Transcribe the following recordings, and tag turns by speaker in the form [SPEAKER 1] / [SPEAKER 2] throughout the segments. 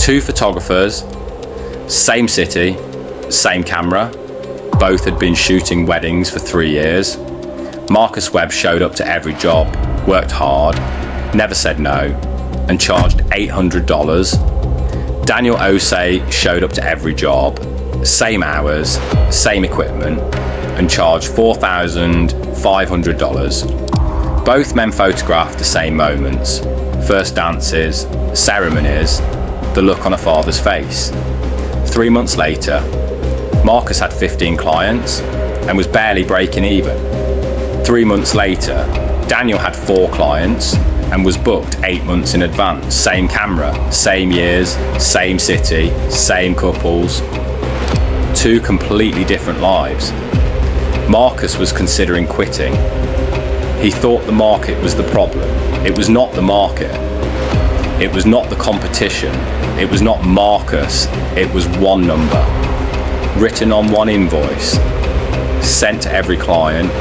[SPEAKER 1] Two photographers, same city, same camera. Both had been shooting weddings for 3 years. Marcus Webb showed up to every job, worked hard, never said no, and charged $800. Daniel Osei showed up to every job, same hours, same equipment, and charged $4,500. Both men photographed the same moments, first dances, ceremonies, the look on a father's face. 3 months later, Marcus had 15 clients and was barely breaking even. 3 months later, Daniel had 4 clients and was booked 8 months in advance. Same camera, same years, same city, same couples. 2 completely different lives. Marcus was considering quitting. He thought the market was the problem. It was not the market. It was not the competition. It was not Marcus. It was one number, written on one invoice, sent to every client.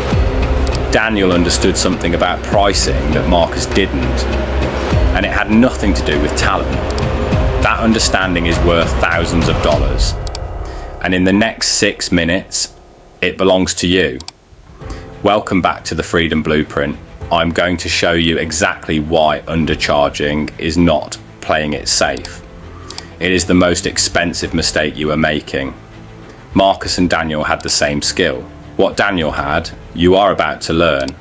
[SPEAKER 1] Daniel understood something about pricing that Marcus didn't, and it had nothing to do with talent. That understanding is worth thousands of dollars, and in the next 6 minutes, it belongs to you. Welcome back to the Freedom Blueprint. I'm going to show you exactly why undercharging is not playing it safe. It is the most expensive mistake you are making. Marcus and Daniel had the same skill. What Daniel had, you are about to learn.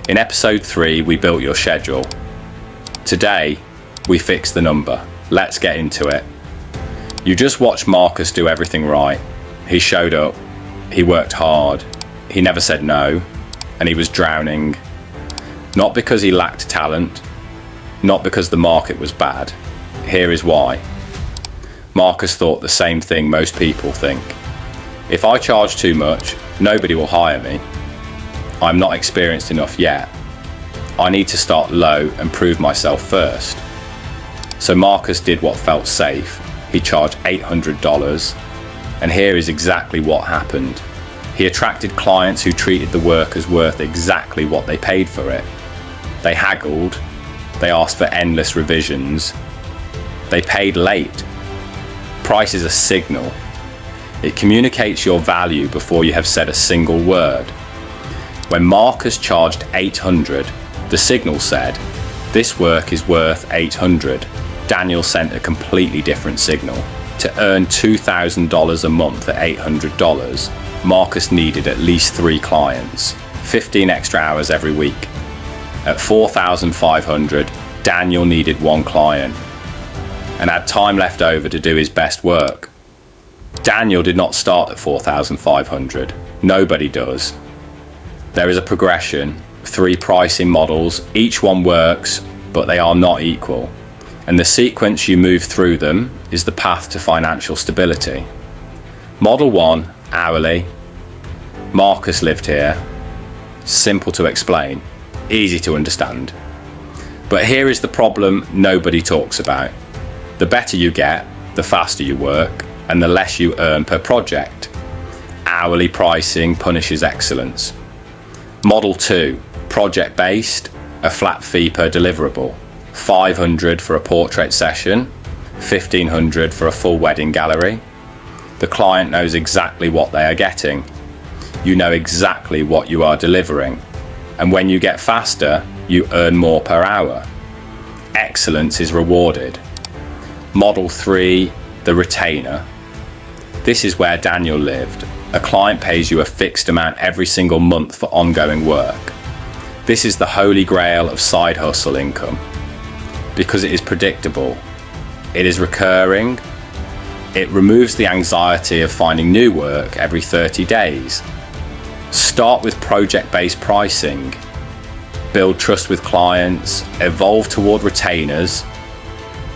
[SPEAKER 1] In episode 3, we built your schedule. Today, we fixed the number. Let's get into it. You just watched Marcus do everything right. He showed up, he worked hard, he never said no, and he was drowning. Not because he lacked talent, not because the market was bad. Here is why. Marcus thought the same thing most people think. If I charge too much, nobody will hire me. I'm not experienced enough yet. I need to start low and prove myself first. So Marcus did what felt safe. He charged $800, and here is exactly what happened. He attracted clients who treated the work as worth exactly what they paid for it. They haggled, they asked for endless revisions, they paid late. Price is a signal. It communicates your value before you have said a single word. When Marcus charged $800, the signal said, "This work is worth $800. Daniel sent a completely different signal. To earn $2,000 a month at $800, Marcus needed at least 3 clients, 15 extra hours every week. At $4,500, Daniel needed 1 client and had time left over to do his best work. Daniel did not start at $4,500. Nobody does. There is a progression, 3 pricing models. Each one works, but they are not equal. And the sequence you move through them is the path to financial stability. Model 1, hourly. Marcus lived here. Simple to explain, easy to understand. But here is the problem nobody talks about. The better you get, the faster you work, and the less you earn per project. Hourly pricing punishes excellence. Model 2, project-based, a flat fee per deliverable. $500 for a portrait session, $1,500 for a full wedding gallery. The client knows exactly what they are getting. You know exactly what you are delivering. And when you get faster, you earn more per hour. Excellence is rewarded. Model 3, the retainer. This is where Daniel lived. A client pays you a fixed amount every single month for ongoing work. This is the holy grail of side hustle income. Because it is predictable, it is recurring, it removes the anxiety of finding new work every 30 days. Start with project-based pricing, build trust with clients, evolve toward retainers.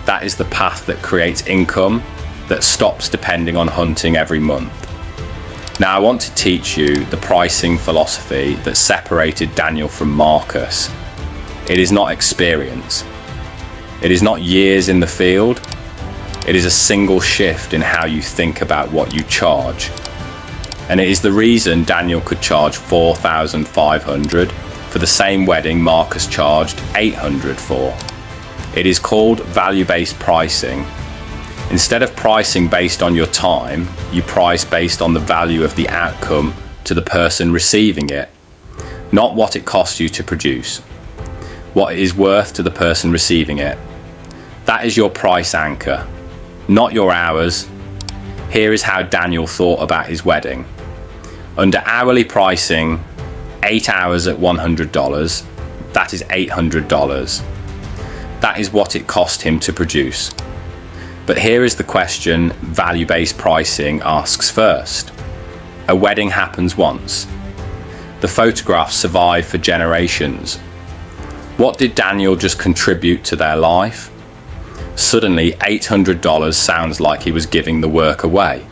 [SPEAKER 1] That is the path that creates income that stops depending on hunting every month. Now I want to teach you the pricing philosophy that separated Daniel from Marcus. It is not experience. It is not years in the field. It is a single shift in how you think about what you charge. And it is the reason Daniel could charge $4,500 for the same wedding Marcus charged $800 for. It is called value-based pricing. Instead of pricing based on your time, you price based on the value of the outcome to the person receiving it, not what it costs you to produce, what it is worth to the person receiving it. That is your price anchor, not your hours. Here is how Daniel thought about his wedding. Under hourly pricing, 8 hours at $100, that is $800. That is what it cost him to produce. But here is the question value-based pricing asks first. A wedding happens once. The photographs survive for generations. What did Daniel just contribute to their life? Suddenly, $800 sounds like he was giving the work away.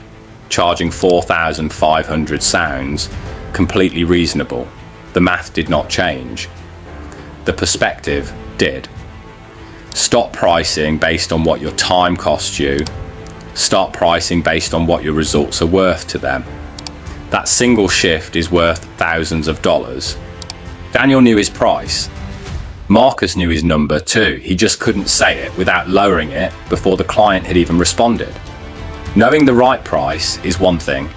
[SPEAKER 1] Charging 4,500 sounds completely reasonable. The math did not change. The perspective did. Stop pricing based on what your time costs you. Start pricing based on what your results are worth to them. That single shift is worth thousands of dollars. Daniel knew his price. Marcus knew his number too. He just couldn't say it without lowering it before the client had even responded. Knowing the right price is one thing.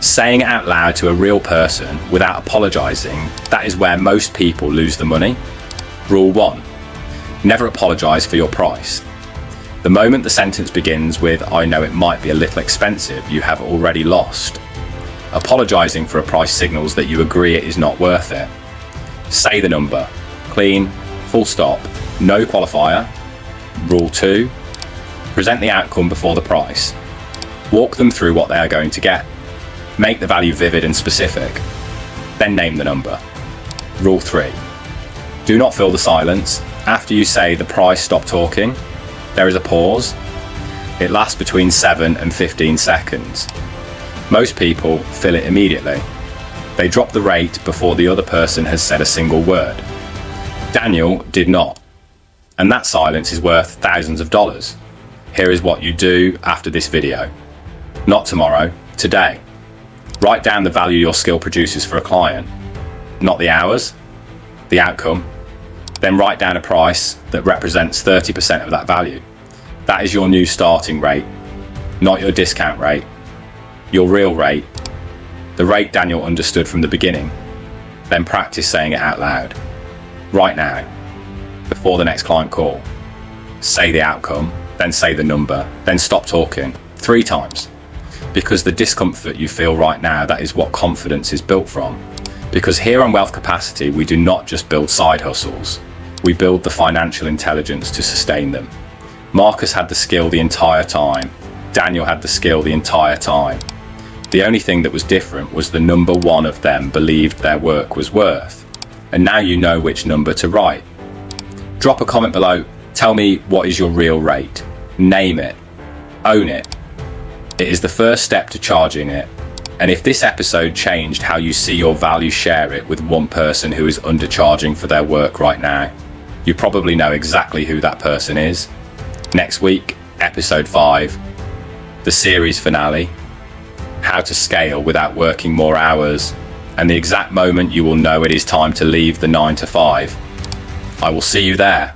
[SPEAKER 1] Saying it out loud to a real person without apologizing, that is where most people lose the money. Rule 1. Never apologize for your price. The moment the sentence begins with, "I know it might be a little expensive," you have already lost. Apologizing for a price signals that you agree it is not worth it. Say the number. Clean, full stop, no qualifier. Rule 2. Present the outcome before the price. Walk them through what they are going to get. Make the value vivid and specific. Then name the number. Rule 3. Do not fill the silence. After you say the price, stop talking. There is a pause. It lasts between 7 and 15 seconds. Most people fill it immediately. They drop the rate before the other person has said a single word. Daniel did not. And that silence is worth thousands of dollars. Here is what you do after this video. Not tomorrow, today. Write down the value your skill produces for a client. Not the hours, the outcome. Then write down a price that represents 30% of that value. That is your new starting rate, not your discount rate, your real rate, the rate Daniel understood from the beginning. Then practice saying it out loud. Right now, before the next client call. Say the outcome, then say the number, then stop talking 3 times. Because the discomfort you feel right now, that is what confidence is built from. Because here on Wealth Capacity, we do not just build side hustles. We build the financial intelligence to sustain them. Marcus had the skill the entire time. Daniel had the skill the entire time. The only thing that was different was the number one of them believed their work was worth. And now you know which number to write. Drop a comment below. Tell me what is your real rate. Name it. Own it. It is the first step to charging it. And if this episode changed how you see your value, share it with one person who is undercharging for their work right now. You probably know exactly who that person is. Next week, episode 5, the series finale, how to scale without working more hours, and the exact moment you will know it is time to leave the 9 to 5. I will see you there.